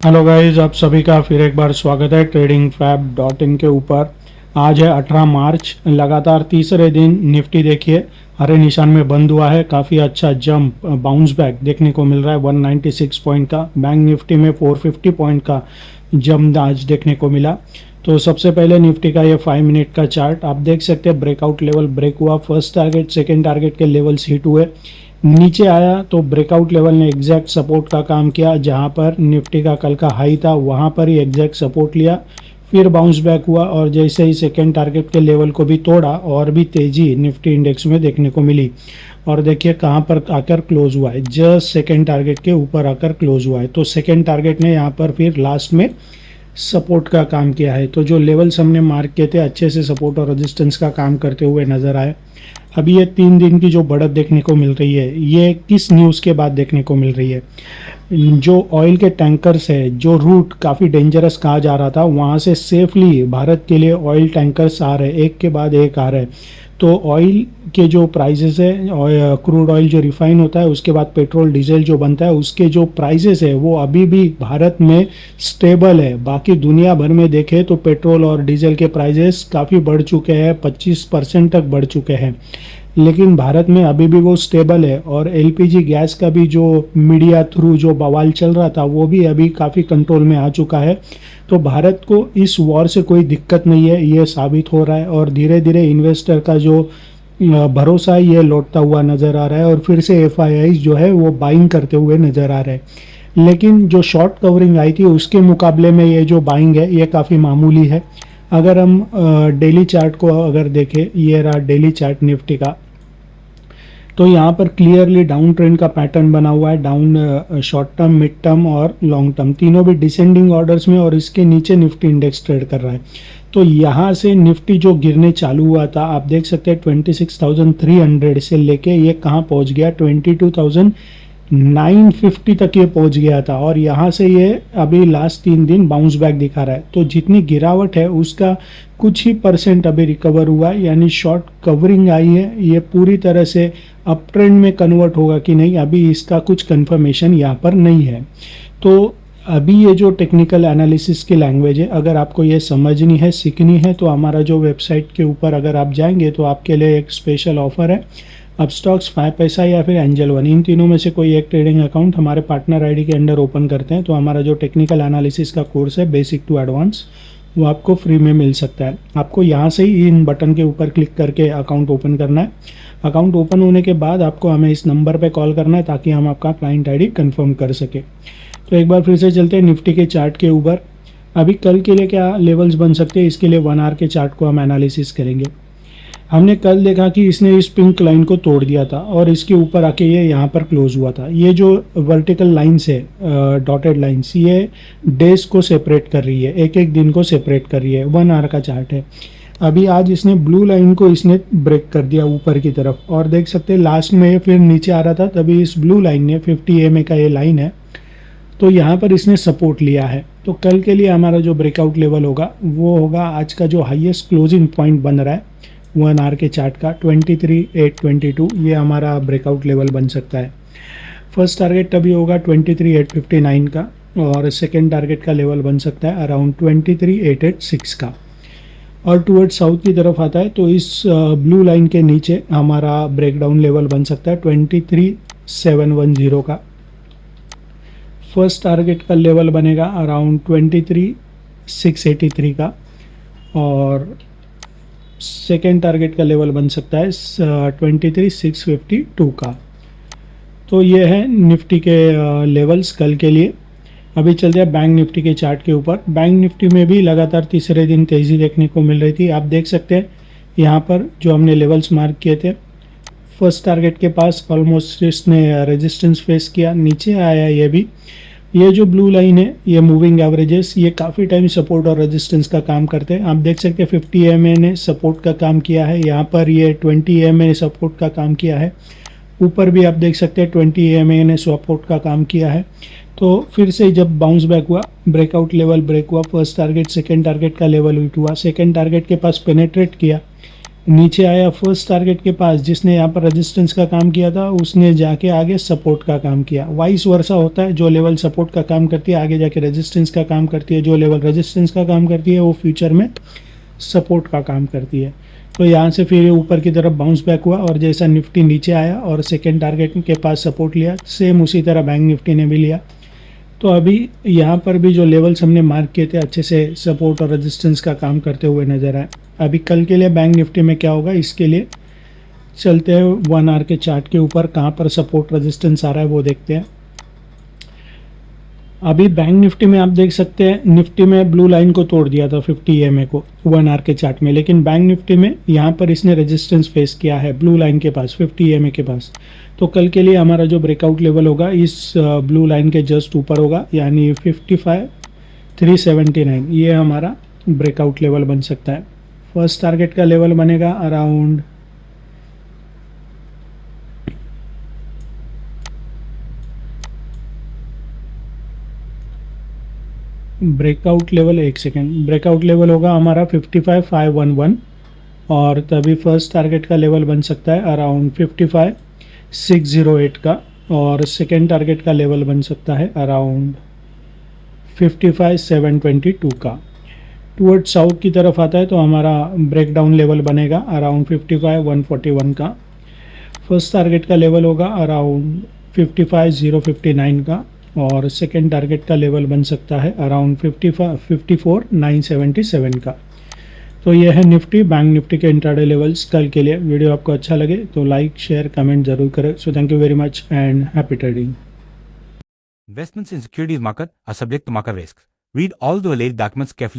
Hello guys, आप सभी का फिर एक बार स्वागत है ट्रेडिंग फैब डॉट इन के ऊपर। आज है 18 मार्च। लगातार तीसरे दिन निफ्टी देखिए हरे निशान में बंद हुआ है। काफ़ी अच्छा जंप बाउंस बैक देखने को मिल रहा है 196 पॉइंट का। बैंक निफ्टी में 450 पॉइंट का जंप आज देखने को मिला। तो सबसे पहले निफ्टी का ये 5 मिनट का चार्ट आप देख सकते हैं। ब्रेकआउट लेवल ब्रेक हुआ, फर्स्ट टारगेट सेकेंड टारगेट के लेवल्स हिट हुए, नीचे आया तो ब्रेकआउट लेवल ने एग्जैक्ट सपोर्ट का काम किया। जहां पर निफ्टी का कल का हाई था वहां पर ही एग्जैक्ट सपोर्ट लिया, फिर बाउंस बैक हुआ और जैसे ही सेकेंड टारगेट के लेवल को भी तोड़ा और भी तेजी निफ्टी इंडेक्स में देखने को मिली। और देखिए कहां पर आकर क्लोज हुआ है, जस्ट सेकेंड टारगेट के ऊपर आकर क्लोज हुआ है। तो सेकेंड टारगेट ने यहाँ पर फिर लास्ट में सपोर्ट का काम किया है। तो जो लेवल्स हमने मार्क किए थे अच्छे से सपोर्ट और रेजिस्टेंस का काम करते हुए नजर आए। अभी ये 3 दिन की जो बढ़त देखने को मिल रही है ये किस न्यूज़ के बाद देखने को मिल रही है। जो ऑयल के टैंकर्स है, जो रूट काफ़ी डेंजरस कहा जा रहा था, वहाँ से सेफली भारत के लिए ऑयल टैंकर्स आ रहे, एक के बाद एक आ रहे। तो ऑयल के जो प्राइसेस है, क्रूड ऑयल जो रिफाइन होता है, उसके बाद पेट्रोल डीजल जो बनता है, उसके जो प्राइसेस है वो अभी भी भारत में स्टेबल है। बाकी दुनिया भर में देखें तो पेट्रोल और डीजल के प्राइसेस काफ़ी बढ़ चुके हैं, 25% तक बढ़ चुके हैं, लेकिन भारत में अभी भी वो स्टेबल है। और एलपीजी गैस का भी जो मीडिया थ्रू जो बवाल चल रहा था वो भी अभी काफ़ी कंट्रोल में आ चुका है। तो भारत को इस वॉर से कोई दिक्कत नहीं है, ये साबित हो रहा है। और धीरे धीरे इन्वेस्टर का जो भरोसा है ये लौटता हुआ नज़र आ रहा है और फिर से एफआईआई जो है वो बाइंग करते हुए नज़र आ रहे हैं। लेकिन जो शॉर्ट कवरिंग आई थी उसके मुकाबले में ये जो बाइंग है ये काफ़ी मामूली है। अगर हम डेली चार्ट को अगर देखें, ये रहा डेली चार्ट निफ्टी का, तो यहाँ पर क्लियरली डाउन ट्रेंड का पैटर्न बना हुआ है। Down short term, mid term और लॉन्ग टर्म तीनों भी डिसेंडिंग ऑर्डर्स में, और इसके नीचे निफ्टी इंडेक्स ट्रेड कर रहा है। तो यहाँ से निफ्टी जो गिरने चालू हुआ था आप देख सकते हैं 26,300 से लेके ये कहाँ पहुँच गया, 22,950 तक ये पहुँच गया था। और यहाँ से ये अभी लास्ट 3 दिन बाउंस बैक दिखा रहा है। तो जितनी गिरावट है उसका कुछ ही परसेंट अभी रिकवर हुआ है, यानी शॉर्ट कवरिंग आई है। ये पूरी तरह से अप ट्रेंड में कन्वर्ट होगा कि नहीं, अभी इसका कुछ कंफर्मेशन यहाँ पर नहीं है। तो अभी ये जो टेक्निकल एनालिसिस की लैंग्वेज है, अगर आपको ये समझनी है, सीखनी है, तो हमारा जो वेबसाइट के ऊपर अगर आप जाएंगे तो आपके लिए एक स्पेशल ऑफर है। अपस्टॉक्स, 5 पैसा या फिर एंजल वन, इन तीनों में से कोई एक ट्रेडिंग अकाउंट हमारे पार्टनर आईडी के अंडर ओपन करते हैं तो हमारा जो टेक्निकल एनालिसिस का कोर्स है बेसिक टू एडवांस वो आपको फ्री में मिल सकता है। आपको यहाँ से ही इन बटन के ऊपर क्लिक करके अकाउंट ओपन करना है। अकाउंट ओपन होने के बाद आपको हमें इस नंबर पे कॉल करना है ताकि हम आपका क्लाइंट आईडी कंफर्म कर सके। तो एक बार फिर से चलते हैं निफ्टी के चार्ट के ऊपर। अभी कल के लिए क्या लेवल्स बन सकते हैं, इसके लिए 1 आवर के चार्ट को हम एनालिसिस करेंगे। हमने कल देखा कि इसने इस पिंक लाइन को तोड़ दिया था और इसके ऊपर आके ये यहाँ पर क्लोज हुआ था। ये जो वर्टिकल लाइंस है, डॉटेड लाइंस, ये डेज को सेपरेट कर रही है, एक एक दिन को सेपरेट कर रही है। 1 आवर का चार्ट है। अभी आज इसने ब्लू लाइन को इसने ब्रेक कर दिया ऊपर की तरफ, और देख सकते हैं लास्ट में ये फिर नीचे आ रहा था, तभी इस ब्लू लाइन ने 50 EMA का ये लाइन है, तो यहाँ पर इसने सपोर्ट लिया है। तो कल के लिए हमारा जो ब्रेकआउट लेवल होगा वो होगा आज का जो हाईएस्ट क्लोजिंग पॉइंट बन रहा है 1 आवर के चार्ट का 23,822, ये हमारा ब्रेकआउट लेवल बन सकता है। फर्स्ट टारगेट अभी होगा 23,859 का, और सेकेंड टारगेट का लेवल बन सकता है अराउंड 23,886 का। और टूवर्ड्स साउथ की तरफ आता है तो इस ब्लू लाइन के नीचे हमारा ब्रेकडाउन लेवल बन सकता है 23,710 का। फर्स्ट टारगेट का लेवल बनेगा अराउंड 23,683 का, और सेकेंड टारगेट का लेवल बन सकता है 23,652 का। तो ये है निफ्टी के लेवल्स कल के लिए। अभी चलते हैं बैंक निफ्टी के चार्ट के ऊपर। बैंक निफ्टी में भी लगातार तीसरे दिन तेज़ी देखने को मिल रही थी। आप देख सकते हैं यहाँ पर जो हमने लेवल्स मार्क किए थे, फर्स्ट टारगेट के पास ऑलमोस्ट इसने रेजिस्टेंस फेस किया, नीचे आया ये भी। ये जो ब्लू लाइन है, ये मूविंग एवरेजेस, ये काफ़ी टाइम सपोर्ट और रेजिस्टेंस का काम करते हैं। आप देख सकते हैं 50 EMA ने सपोर्ट का काम किया है, यहाँ पर ये 20 EMA ने सपोर्ट का काम किया है, ऊपर भी आप देख सकते हैं 20 EMA ने सपोर्ट का काम किया है। तो फिर से जब बाउंस बैक हुआ, ब्रेकआउट लेवल ब्रेक हुआ, फर्स्ट टारगेट सेकेंड टारगेट का लेवल हिट हुआ, सेकेंड टारगेट के पास पेनेट्रेट किया, नीचे आया फर्स्ट टारगेट के पास, जिसने यहाँ पर रेजिस्टेंस का काम किया था उसने जाके आगे सपोर्ट का काम किया। वाइस वर्सा होता है, जो लेवल सपोर्ट का काम करती है आगे जाके रेजिस्टेंस का काम करती है, जो लेवल रेजिस्टेंस का काम करती है वो फ्यूचर में सपोर्ट का काम करती है। तो यहाँ से फिर ऊपर की तरफ बाउंस बैक हुआ और जैसा निफ्टी नीचे आया और सेकेंड टारगेट के पास सपोर्ट लिया, सेम उसी तरह बैंक निफ्टी ने भी लिया। तो अभी यहाँ पर भी जो लेवल्स हमने मार्क किए थे अच्छे से सपोर्ट और रेजिस्टेंस का काम करते हुए नजर आए। अभी कल के लिए बैंक निफ्टी में क्या होगा, इसके लिए चलते हैं 1 आवर के चार्ट के ऊपर, कहाँ पर सपोर्ट रेजिस्टेंस आ रहा है वो देखते हैं। अभी बैंक निफ्टी में आप देख सकते हैं निफ्टी में ब्लू लाइन को तोड़ दिया था 50 EMA को 1 आवर के चार्ट में, लेकिन बैंक निफ्टी में यहाँ पर इसने रेजिस्टेंस फेस किया है ब्लू लाइन के पास 50 EMA के पास। तो कल के लिए हमारा जो ब्रेकआउट लेवल होगा इस ब्लू लाइन के जस्ट ऊपर होगा, यानी 55,379, ये हमारा ब्रेकआउट लेवल बन सकता है। फर्स्ट टारगेट का लेवल बनेगा अराउंड ब्रेकआउट लेवल, एक सेकेंड, ब्रेकआउट लेवल होगा हमारा 55,511 और तभी फर्स्ट टारगेट का लेवल बन सकता है अराउंड 55,608 का, और सेकेंड टारगेट का लेवल बन सकता है अराउंड 55,722 का। टूवर्ड साउथ की तरफ आता है तो हमारा ब्रेकडाउन लेवल बनेगा अराउंड 55,141 का। फर्स्ट टारगेट का लेवल होगा अराउंड 55,059 का और सेकेंड टारगेट का लेवल बन सकता है अराउंड 54,977 का। तो ये है निफ्टी बैंक निफ्टी के इंट्राडे लेवल्स कल के लिए। वीडियो आपको अच्छा लगे तो लाइक शेयर कमेंट जरूर करें। So thank you very much and happy trading. Investments in securities market are subject to market risks. Read all the related documents carefully.